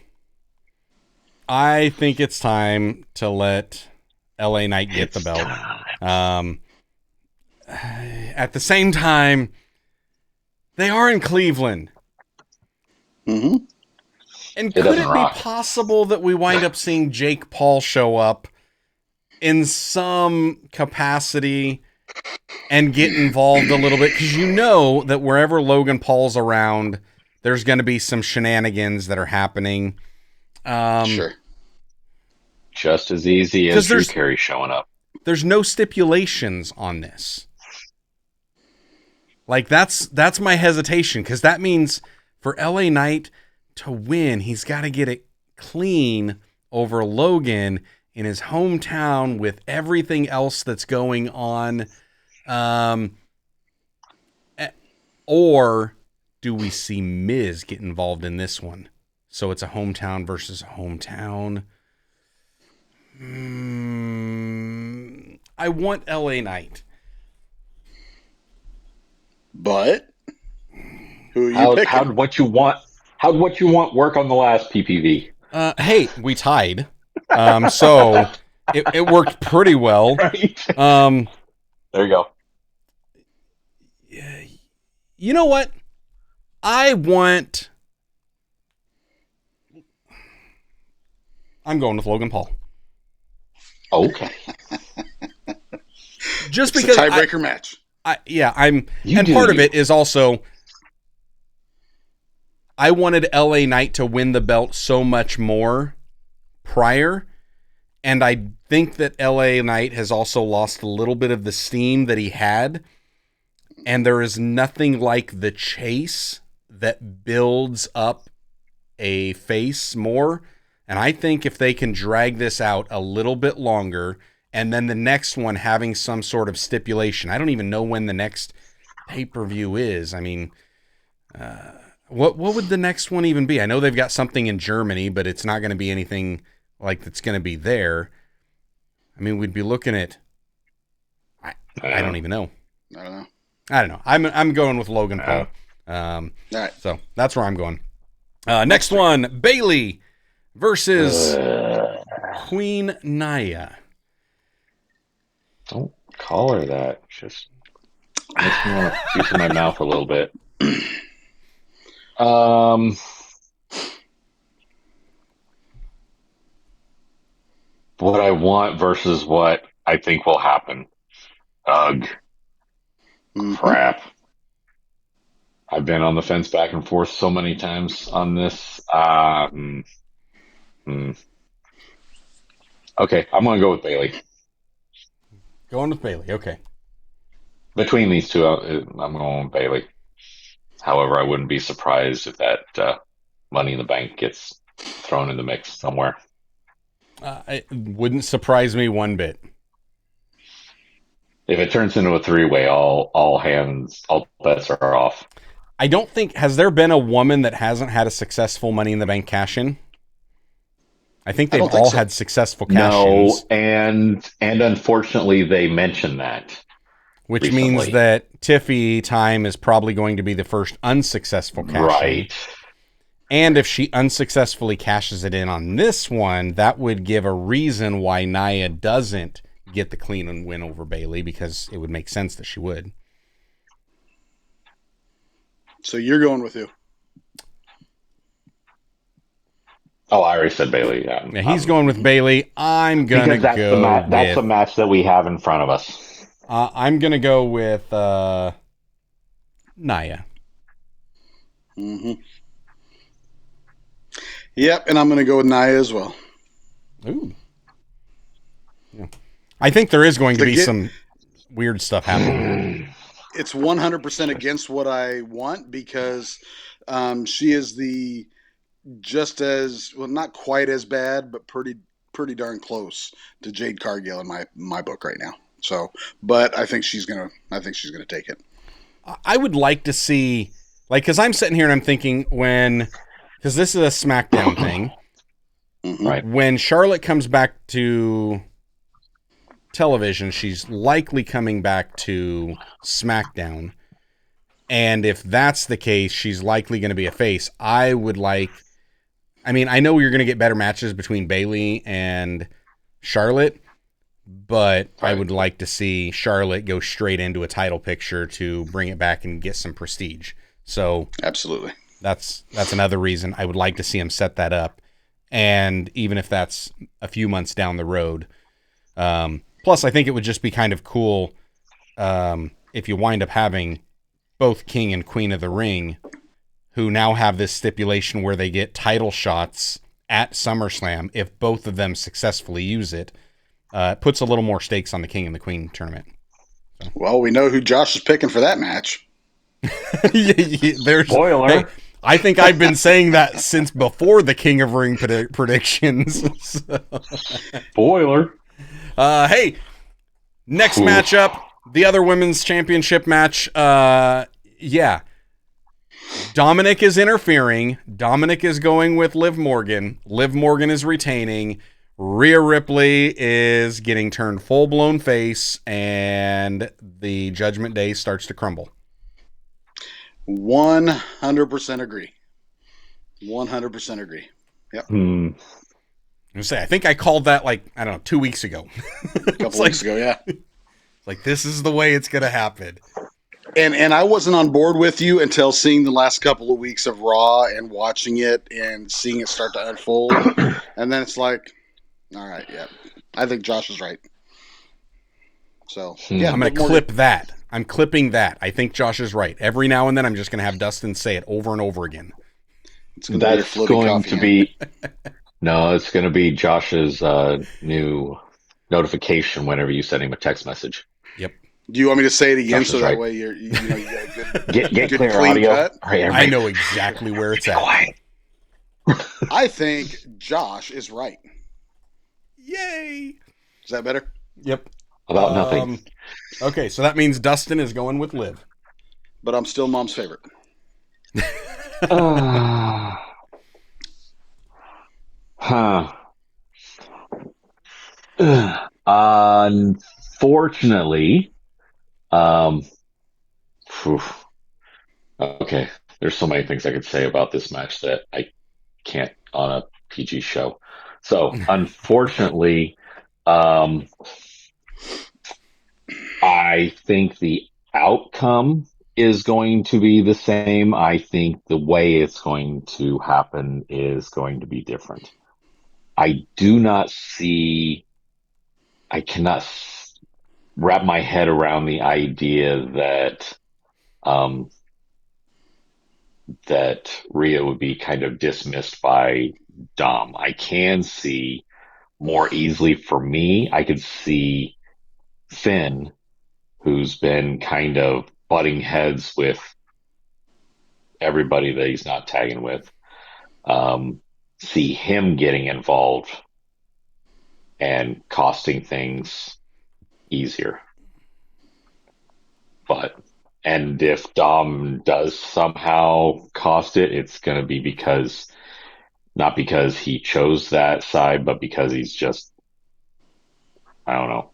I think it's time to let LA Knight get the belt. At the same time, they are in Cleveland. Mm-hmm. And could it be possible that we wind up seeing Jake Paul show up in some capacity and get involved a little bit? Because you know that wherever Logan Paul's around, there's going to be some shenanigans that are happening. Sure. Just as easy as Drew Carey showing up. There's no stipulations on this. Like, that's my hesitation, because that means for LA Knight to win, he's got to get it clean over Logan in his hometown with everything else that's going on. Or do we see Miz get involved in this one? So it's a hometown versus a hometown. I want LA Knight. But who are you picking? How'd what you want work on the last PPV? Hey, we tied. So it worked pretty well. Right. There you go. You know what? I'm going with Logan Paul. Okay. Just It's because a tiebreaker match. Part of it is also I wanted LA Knight to win the belt so much more prior, and I think that LA Knight has also lost a little bit of the steam that he had, and there is nothing like the chase that builds up a face more, and I think if they can drag this out a little bit longer, and then the next one having some sort of stipulation. I don't even know when the next pay-per-view is. I mean, what would the next one even be? I know they've got something in Germany, but it's not going to be anything like that's going to be there. I mean, we'd be looking at. I don't even know. I don't know. I'm going with Logan Paul. All right. So that's where I'm going. Next one, Bayley versus Queen Nia. Don't call her that. Just makes me want to piece in my mouth a little bit. What I want versus what I think will happen. Ugh. Mm-hmm. Crap. I've been on the fence back and forth so many times on this. Okay, I'm going to go with Bayley. Going with Bayley, okay. Between these two, I'm going with Bayley. However, I wouldn't be surprised if that Money in the Bank gets thrown in the mix somewhere. It wouldn't surprise me one bit. If it turns into a three-way, all bets are off. I don't think, has there been a woman that hasn't had a successful Money in the Bank cash-in? I think they've all had successful cash-ins. No, and unfortunately, they mentioned that. Which recently. means that Tiffy time is probably going to be the first unsuccessful cash-in. Right. And if she unsuccessfully cashes it in on this one, that would give a reason why Nia doesn't get the clean and win over Bayley, because it would make sense that she would. So you're going with who? Oh, I already said Bayley. Yeah, he's going with Bayley. I'm going to go with... That's the match that we have in front of us. I'm going to go with Nia. Mm-hmm. Yep, and I'm going to go with Nia as well. Ooh. Yeah. I think there is going to be some weird stuff happening. It's 100% against what I want, because she is the just as, well, not quite as bad, but pretty darn close to Jade Cargill in my book right now. So, but I think she's gonna take it. I would like to see, like, because I'm sitting here and I'm thinking because this is a SmackDown thing, Mm-hmm. Right? When Charlotte comes back to television, she's likely coming back to SmackDown, and if that's the case, she's likely going to be a face. I know you're going to get better matches between Bayley and Charlotte, but I would like to see Charlotte go straight into a title picture to bring it back and get some prestige. So absolutely, that's another reason I would like to see him set that up, and even if that's a few months down the road. Plus, I think it would just be kind of cool if you wind up having both King and Queen of the Ring, who now have this stipulation where they get title shots at SummerSlam if both of them successfully use it. It puts a little more stakes on the King and the Queen tournament. So. Well, we know who Josh is picking for that match. Spoiler. Hey, I think I've been saying that since before the King of Ring predictions. Spoiler. Hey, next matchup, the other women's championship match. Dominic is interfering. Dominic is going with Liv Morgan. Liv Morgan is retaining. Rhea Ripley is getting turned full-blown face, and the Judgment Day starts to crumble. 100% agree. 100% agree. Yep. I think I called that 2 weeks ago. A couple weeks ago, yeah. It's this is the way it's going to happen. And I wasn't on board with you until seeing the last couple of weeks of Raw and watching it and seeing it start to unfold. And then it's all right, yeah. I think Josh is right. So, yeah. I'm going to clip that. I'm clipping that. I think Josh is right. Every now and then I'm just going to have Dustin say it over and over again. That's going to be... No, it's going to be Josh's new notification whenever you send him a text message. Yep. Do you want me to say it again so that way you got a good, get good clear clean audio? cut? Right, I know exactly where it's at. Quiet. I think Josh is right. Yay! Is that better? Yep. About nothing. Okay, so that means Dustin is going with Liv. But I'm still Mom's favorite. Unfortunately, okay, there's so many things I could say about this match that I can't on a PG show. So, unfortunately, I think the outcome is going to be the same. I think the way it's going to happen is going to be different. I cannot wrap my head around the idea that that Rhea would be kind of dismissed by Dom. I can see more easily for me, I could see Finn, who's been kind of butting heads with everybody that he's not tagging with, see him getting involved and costing things easier. And if Dom does somehow cost it, it's going to be not because he chose that side, but because he's just, I don't know,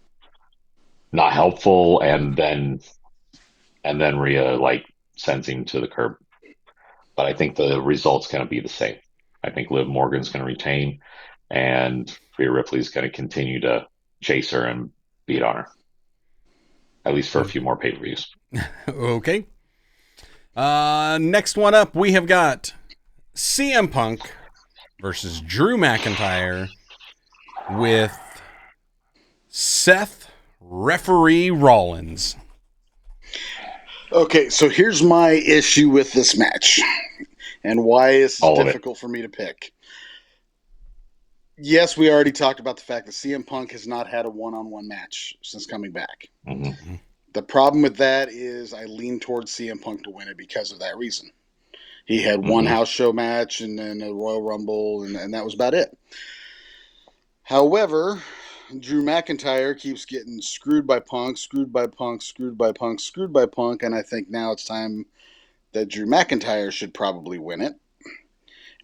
not helpful. And then Rhea sends him to the curb. But I think the result's going to be the same. I think Liv Morgan's going to retain, and Rhea Ripley's going to continue to chase her and beat on her. At least for a few more pay-per-views. Okay. Next one up, we have got CM Punk versus Drew McIntyre with Seth Referee Rollins. Okay, so here's my issue with this match and why it's difficult for me to pick. Yes, we already talked about the fact that CM Punk has not had a one-on-one match since coming back. Mm-hmm. The problem with that is I lean towards CM Punk to win it because of that reason. He had one house show match and then a Royal Rumble, and that was about it. However, Drew McIntyre keeps getting screwed by Punk, screwed by Punk, screwed by Punk, screwed by Punk, and I think now it's time that Drew McIntyre should probably win it.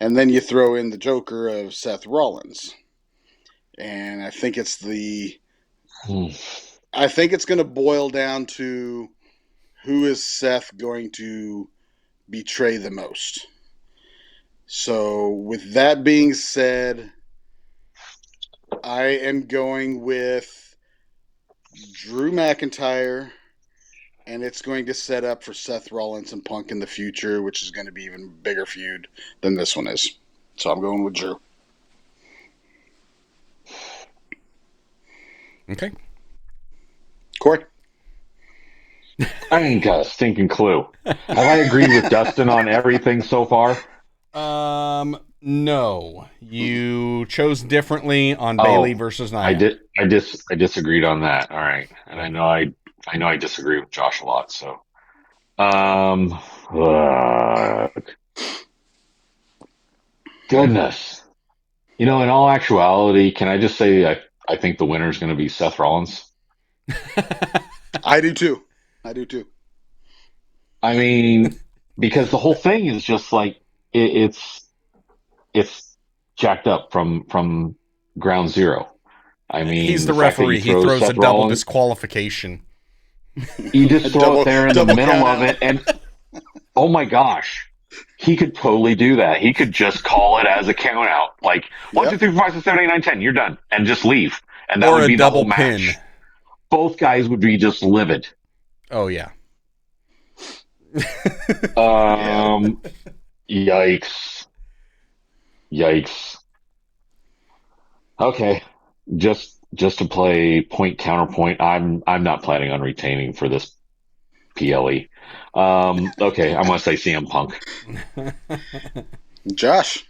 And then you throw in the Joker of Seth Rollins. And I think it's I think it's going to boil down to who is Seth going to betray the most. So with that being said, I am going with Drew McIntyre, and it's going to set up for Seth Rollins and Punk in the future, which is going to be even bigger feud than this one is. So I'm going with Drew. Okay. Corey? I ain't got a stinking clue. Have I agreed with Dustin on everything so far? No. You chose differently on Bayley versus Nia. I disagreed on that. All right. And I know I disagree with Josh a lot, so goodness. In all actuality, can I just say I think the winner is going to be Seth Rollins? I do too. I mean, because the whole thing is just it's jacked up from ground zero. I mean, he's the referee. He throws Seth a double Rollins, disqualification. You just throw it there in the middle of it, and oh my gosh, He could totally do that. He could just call it as a count out. Like, 1, 2, 3, 4, 5, 6, 7, 8, 9, 10. You're done. And just leave. And that or would a be the whole double pin. match. Both guys would be just livid. Oh, yeah. Yikes. Okay. Just to play point counterpoint, I'm not planning on retaining for this PLE. Okay, I'm gonna say CM Punk. Josh.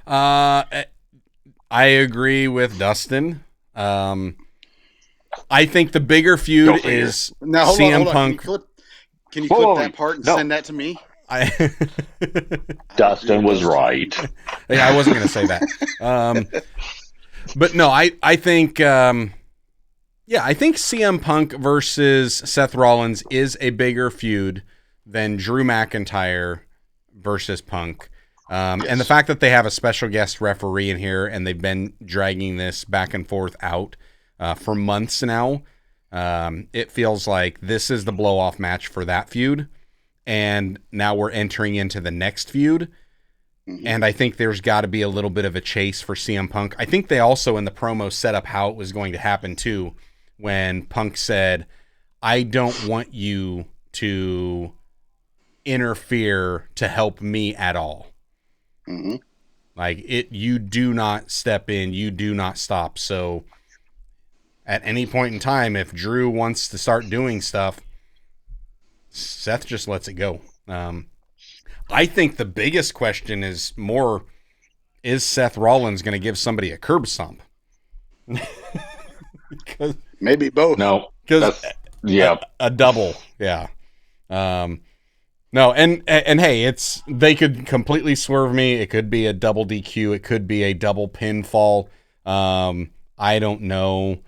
I agree with Dustin. I think the bigger feud is now, CM Punk. Can you clip that part and send that to me? Dustin was right. Yeah, I wasn't going to say that. But no, I think, I think CM Punk versus Seth Rollins is a bigger feud than Drew McIntyre versus Punk. Yes. And the fact that they have a special guest referee in here and they've been dragging this back and forth out for months now, it feels like this is the blow-off match for that feud. And now we're entering into the next feud. Mm-hmm. And I think there's got to be a little bit of a chase for CM Punk. I think they also in the promo set up how it was going to happen too, when Punk said, I don't want you to interfere to help me at all. Mm-hmm. Like you do not step in, you do not stop. So at any point in time, if Drew wants to start doing stuff, Seth just lets it go. I think the biggest question is Seth Rollins going to give somebody a curb stomp? Maybe both. No. A double. Yeah. No, and hey, they could completely swerve me. It could be a double DQ. It could be a double pinfall. I don't know.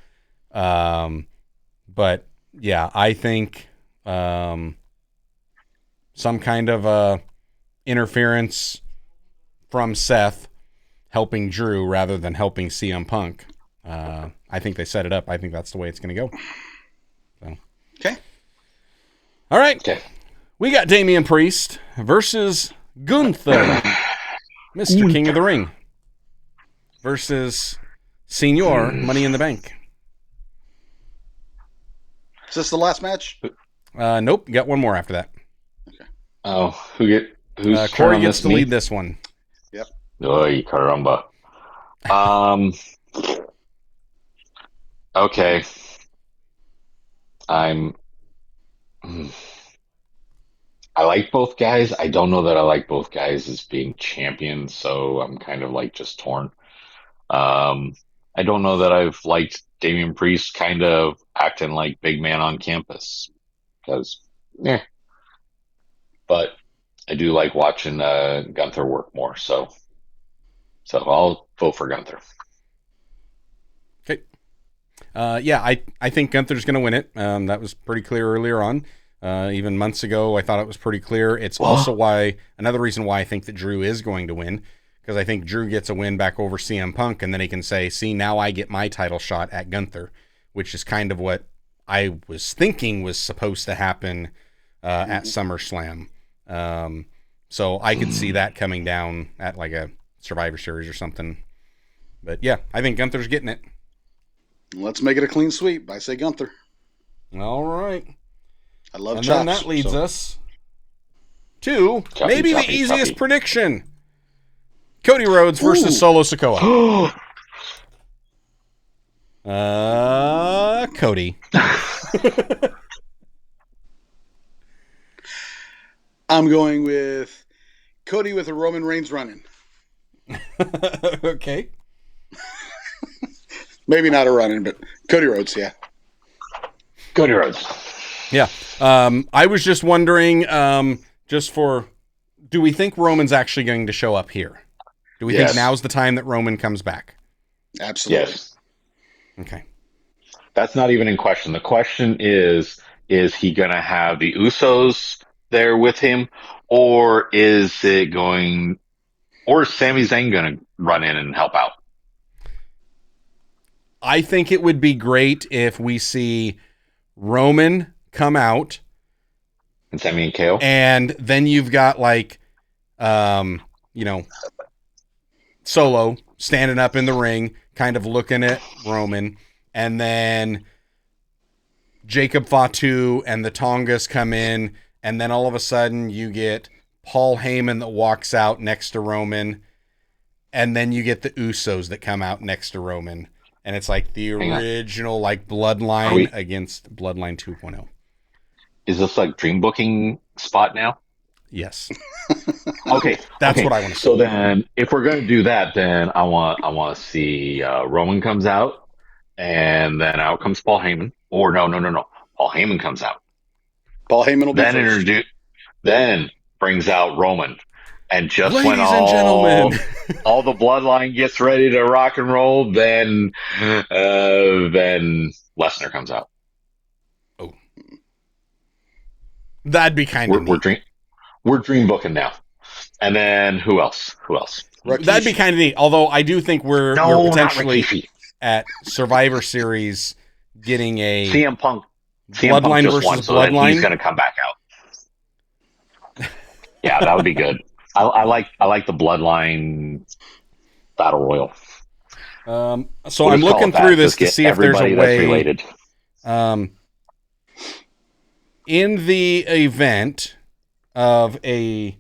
But yeah, I think some kind of interference from Seth helping Drew rather than helping CM Punk. I think they set it up. I think that's the way it's going to go. So. Okay. All right. Okay. We got Damien Priest versus Gunther, Mr. King of the Ring, versus Senior Money in the Bank. Is this the last match? Nope. Got one more after that. Okay. Oh, who's Corey gets to lead this one. Yep. Oy, caramba. Okay. I like both guys. I don't know that I like both guys as being champions, so I'm kind of like just torn. I don't know that I've liked Damien Priest kind of acting like big man on campus because, but I do like watching Gunther work more. So I'll vote for Gunther. Okay. I think Gunther's going to win it. That was pretty clear earlier on. Even months ago, I thought it was pretty clear. It's also another reason why I think that Drew is going to win, because I think Drew gets a win back over CM Punk, and then he can say, see, now I get my title shot at Gunther, which is kind of what I was thinking was supposed to happen at SummerSlam. So I could see that coming down at like a Survivor Series or something. But yeah, I think Gunther's getting it. Let's make it a clean sweep. I say Gunther. All right. I love and chops. Then that leads us to maybe the easiest prediction. Cody Rhodes versus Solo Sikoa. Cody. I'm going with Cody with a Roman Reigns running. Okay. Maybe not a running, but Cody Rhodes, yeah. Cody Rhodes. Yeah. I was just wondering, do we think Roman's actually going to show up here? Do we think now's the time that Roman comes back? Absolutely. Yes. Okay. That's not even in question. The question is he going to have the Usos there with him, or is Sami Zayn going to run in and help out? I think it would be great if we see Roman come out and Sami and KO, and then you've got like you know, Solo standing up in the ring, kind of looking at Roman, and then Jacob Fatu and the Tongas come in, and then all of a sudden you get Paul Heyman that walks out next to Roman, and then you get the Usos that come out next to Roman, and it's like the original like Bloodline against Bloodline 2.0. Is this like dream booking spot now? Yes. Okay, that's what I want to see. So then, if we're going to do that, then I want to see Roman comes out, and then out comes Paul Heyman. Or no. Paul Heyman comes out. Paul Heyman will be first. Then brings out Roman, and just Ladies when and gentlemen, all the bloodline gets ready to rock and roll, then Lesnar comes out. Oh, that'd be kind of neat. We're dream booking now. And then who else? Rikishi. That'd be kind of neat. Although I do think we're potentially at Survivor Series getting a CM Punk Bloodline versus won, so Bloodline. He's going to come back out. Yeah, that would be good. I like the Bloodline Battle Royal. So I'm looking through this to see if there's a way. Related. In the event of a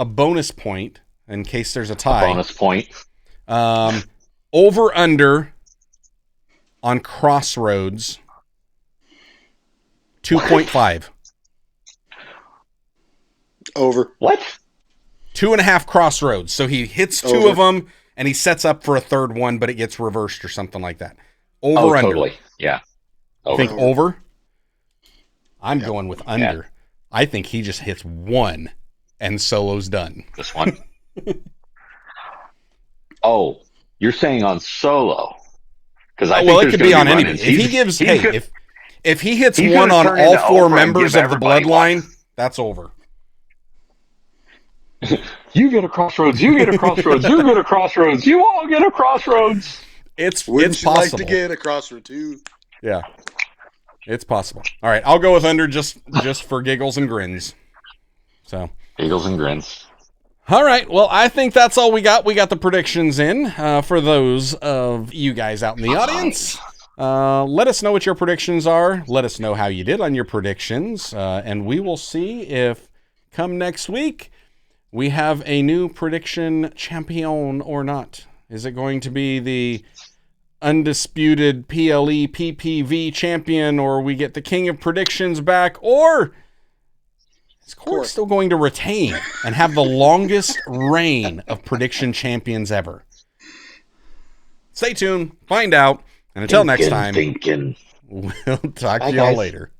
bonus point, in case there's a tie. Bonus point. Over under on Crossroads 2.5. Over. What? 2.5 Crossroads. So he hits two of them and he sets up for a third one, but it gets reversed or something like that. Over under. Totally. Yeah. Over. Think over? I'm going with under. Yeah. I think he just hits one and Solo's done. This one? Oh, you're saying on Solo? Because I think it could be on anybody. If he hits he's one on all four members of the Bloodline, that's over. You get a Crossroads. You get a Crossroads. You get a Crossroads. You all get a Crossroads. It's possible. Like to get a Crossroad too? Yeah, it's possible. All right, I'll go with under just for giggles and grins. So giggles and grins. All right. Well, I think that's all we got. We got the predictions in for those of you guys out in the audience. Let us know what your predictions are. Let us know how you did on your predictions, and we will see if come next week we have a new prediction champion or not. Is it going to be the undisputed PLE PPV champion, or we get the king of predictions back, or is Court still going to retain and have the longest reign of prediction champions ever? Stay tuned, find out, and until next time, we'll talk to y'all later.